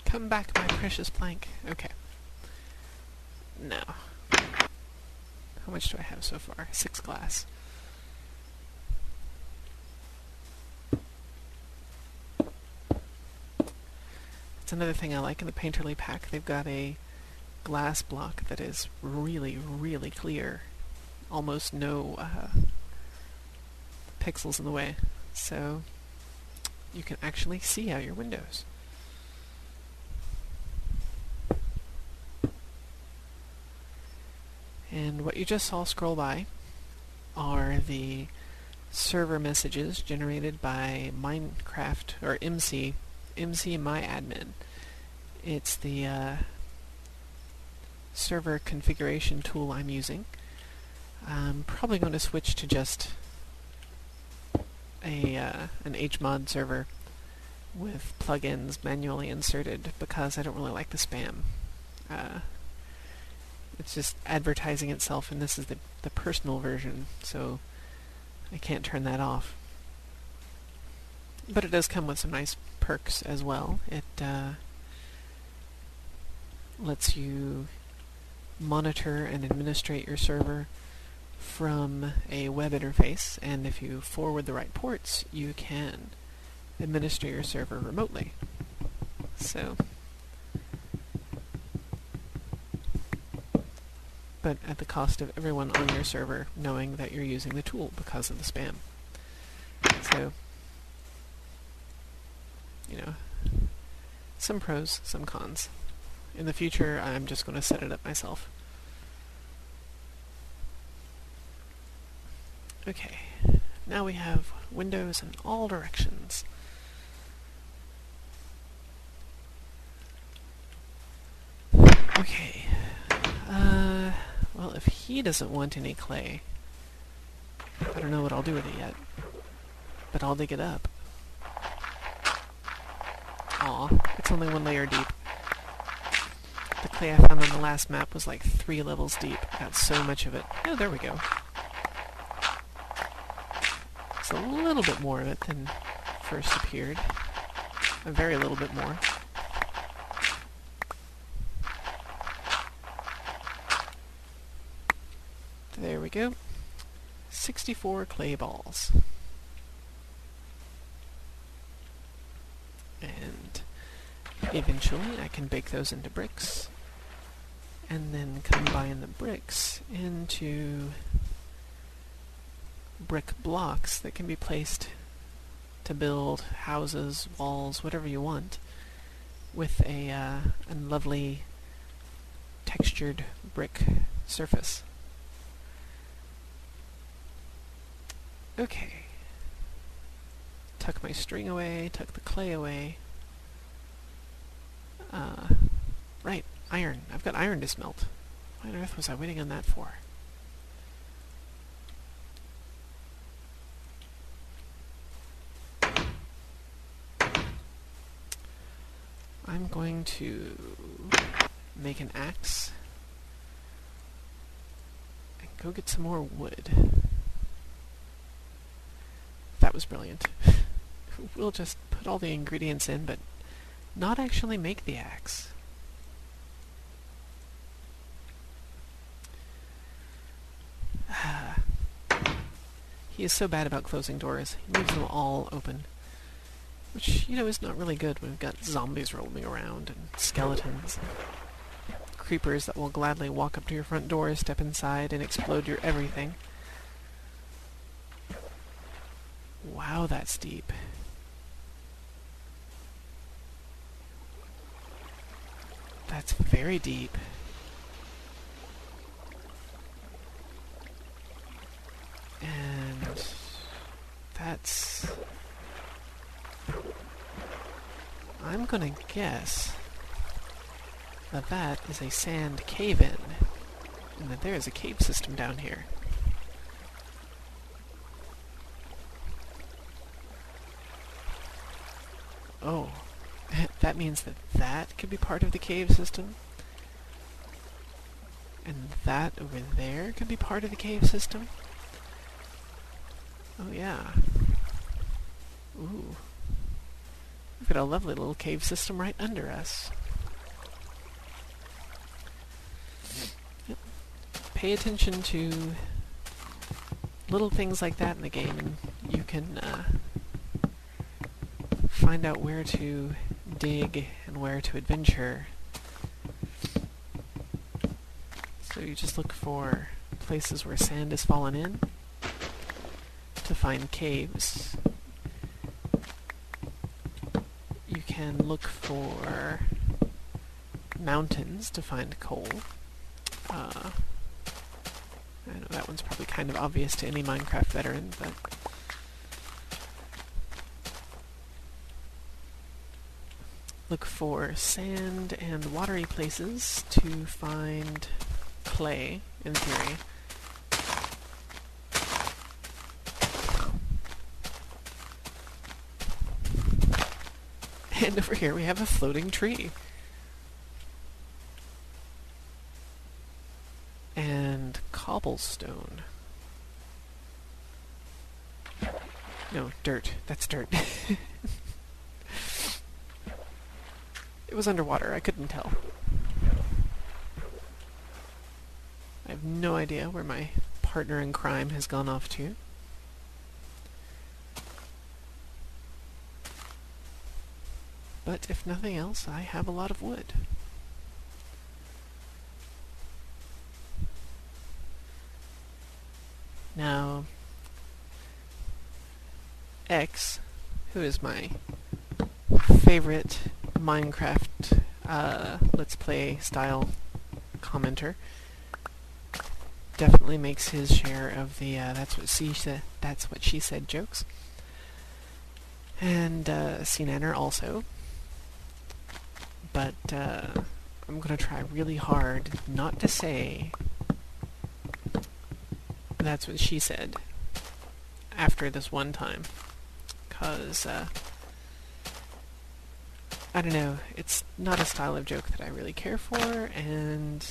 Come back, my precious plank. Okay. Now, how much do I have so far? 6 glass. That's another thing I like in the Painterly pack. They've got a glass block that is really, really clear. Almost no pixels in the way. So you can actually see out your windows. And what you just saw scroll by are the server messages generated by Minecraft, or MC MyAdmin. It's the server configuration tool I'm using. I'm probably going to switch to just an HMod server with plugins manually inserted because I don't really like the spam. It's just advertising itself, and this is the personal version, so I can't turn that off. But it does come with some nice perks as well. It lets you monitor and administrate your server from a web interface, and if you forward the right ports, you can administer your server remotely. So, but at the cost of everyone on your server knowing that you're using the tool because of the spam. So, you know, some pros, some cons. In the future, I'm just going to set it up myself. Okay, now we have windows in all directions. Okay, well, if he doesn't want any clay, I don't know what I'll do with it yet, but I'll dig it up. Aw, it's only 1 layer deep. The clay I found on the last map was like 3 levels deep. I got so much of it. Oh, there we go. It's a little bit more of it than first appeared. A very little bit more. There we go. 64 clay balls. And eventually I can bake those into bricks, and then combine the bricks into brick blocks that can be placed to build houses, walls, whatever you want, with a lovely textured brick surface. Okay. Tuck my string away, tuck the clay away. Right, iron. I've got iron to smelt. Why on earth was I waiting on that for? I'm going to make an axe and go get some more wood. That was brilliant. We'll just put all the ingredients in, but not actually make the axe. He is so bad about closing doors. He leaves them all open. Which, you know, is not really good when we've got zombies roaming around, and skeletons, and creepers that will gladly walk up to your front door, step inside, and explode your everything. Wow, that's deep. That's very deep. And that's... I'm gonna guess that that is a sand cave-in, and that there is a cave system down here. Oh, that means that that could be part of the cave system? And that over there could be part of the cave system? Oh yeah. Ooh. We've got a lovely little cave system right under us. pay attention to little things like that in the game, and you can find out where to dig and where to adventure. So you just look for places where sand has fallen in to find caves. You can look for mountains to find coal. I know that one's probably kind of obvious to any Minecraft veteran, but look for sand and watery places to find clay, in theory. And over here we have a floating tree. And cobblestone. No, dirt. That's dirt. It was underwater, I couldn't tell. I have no idea where my partner in crime has gone off to. But if nothing else, I have a lot of wood. Now, X, who is my favorite Minecraft Let's Play style commenter, definitely makes his share of the that's what she said jokes. And Cnanner also. But I'm going to try really hard not to say that's what she said after this one time. Because, I don't know, it's not a style of joke that I really care for, and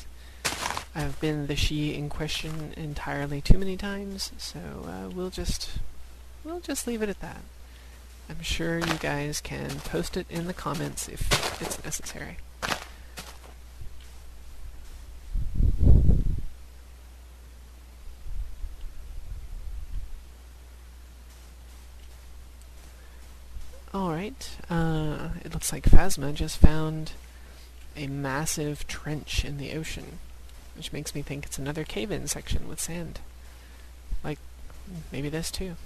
I've been the she in question entirely too many times, so we'll just leave it at that. I'm sure you guys can post it in the comments if it's necessary. Alright, it looks like Phasma just found a massive trench in the ocean, which makes me think it's another cave-in section with sand. Like, maybe this too.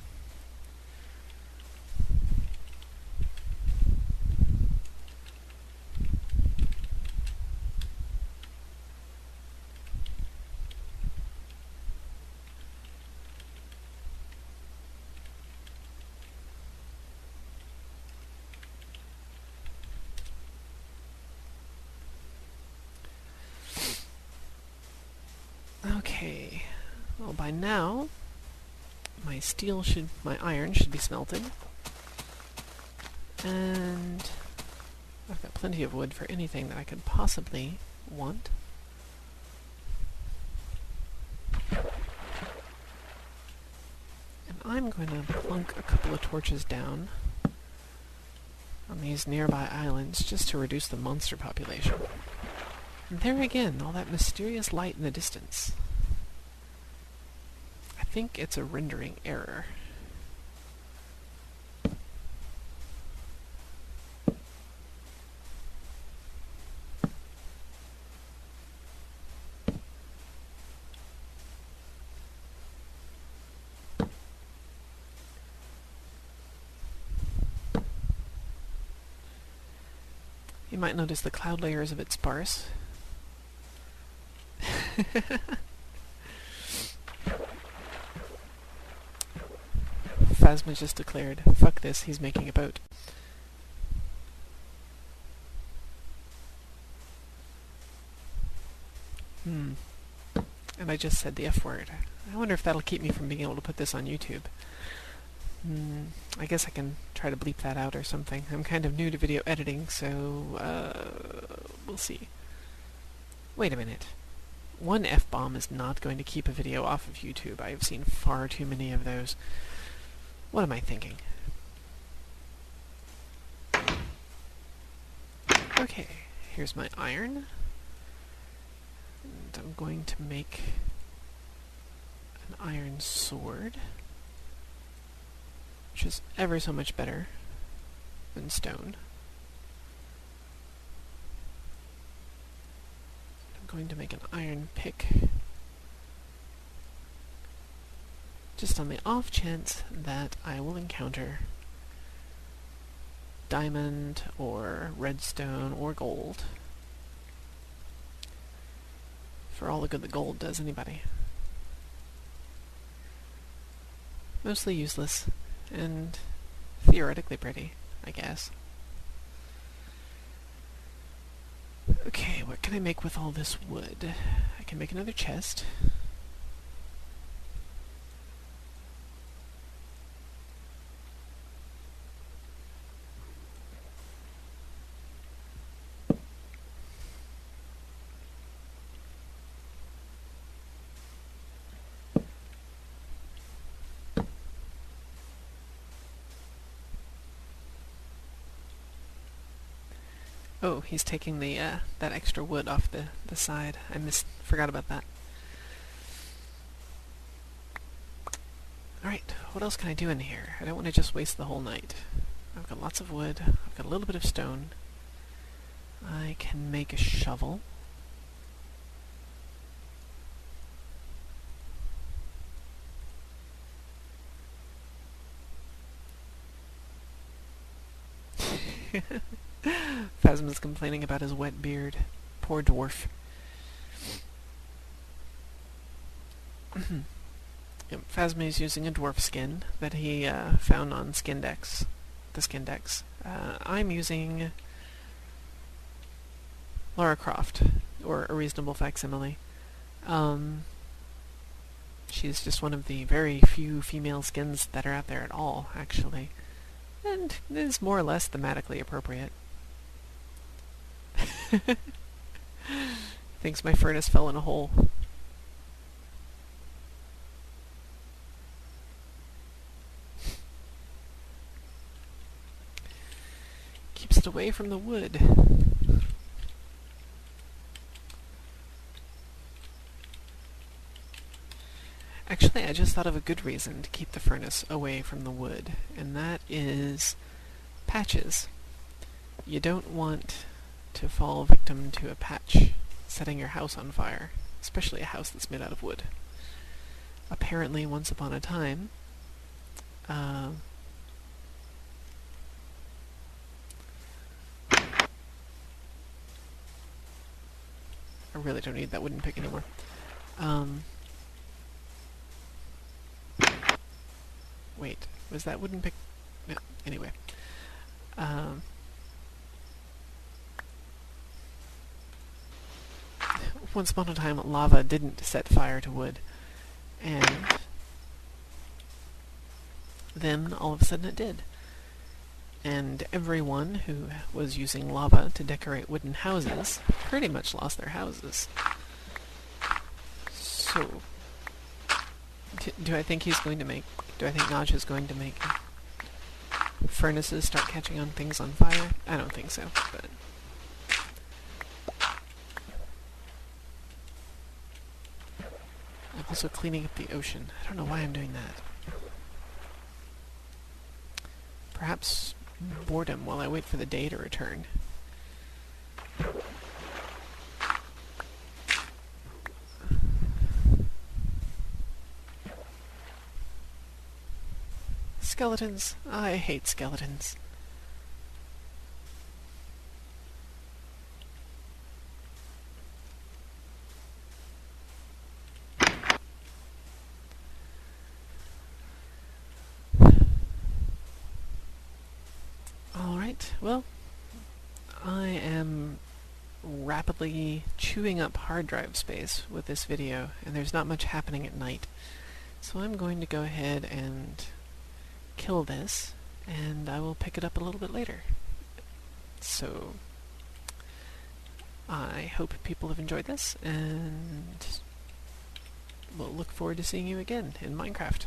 Okay, well by now, my iron should be smelted. And I've got plenty of wood for anything that I could possibly want. And I'm going to plunk a couple of torches down on these nearby islands just to reduce the monster population. And there again, all that mysterious light in the distance. I think it's a rendering error. You might notice the cloud layer is a bit sparse. Phasma just declared, fuck this, he's making a boat. And I just said the F word. I wonder if that'll keep me from being able to put this on YouTube. I guess I can try to bleep that out or something. I'm kind of new to video editing, so we'll see. Wait a minute. One F-bomb is not going to keep a video off of YouTube. I have seen far too many of those. What am I thinking? Okay, here's my iron. And I'm going to make an iron sword, which is ever so much better than stone. I'm going to make an iron pick, just on the off chance that I will encounter diamond or redstone or gold. For all the good the gold does anybody. Mostly useless, and theoretically pretty, I guess. Okay, what can I make with all this wood? I can make another chest. Oh, he's taking the that extra wood off the side. Forgot about that. Alright, what else can I do in here? I don't want to just waste the whole night. I've got lots of wood. I've got a little bit of stone. I can make a shovel. Phasma's complaining about his wet beard. Poor dwarf. Yep, Phasma is using a dwarf skin that he found on Skindex. The Skindex. I'm using Lara Croft, or a reasonable facsimile. She's just one of the very few female skins that are out there at all, actually. And is more or less thematically appropriate. Thinks my furnace fell in a hole. Keeps it away from the wood. Actually, I just thought of a good reason to keep the furnace away from the wood, and that is patches. You don't want to fall victim to a patch setting your house on fire, especially a house that's made out of wood. Apparently, once upon a time, I really don't need that wooden pick anymore. Wait, was that wooden pick? No, anyway. Once upon a time, lava didn't set fire to wood, and then all of a sudden it did. And everyone who was using lava to decorate wooden houses pretty much lost their houses. So, do I think he's going to make... Do I think Notch is going to make furnaces start catching on things on fire? I don't think so, but... I'm also cleaning up the ocean. I don't know why I'm doing that. Perhaps boredom while I wait for the day to return. Skeletons. I hate skeletons. Alright, well, I am rapidly chewing up hard drive space with this video, and there's not much happening at night. So I'm going to go ahead and kill this, and I will pick it up a little bit later. So, I hope people have enjoyed this, and we'll look forward to seeing you again in Minecraft.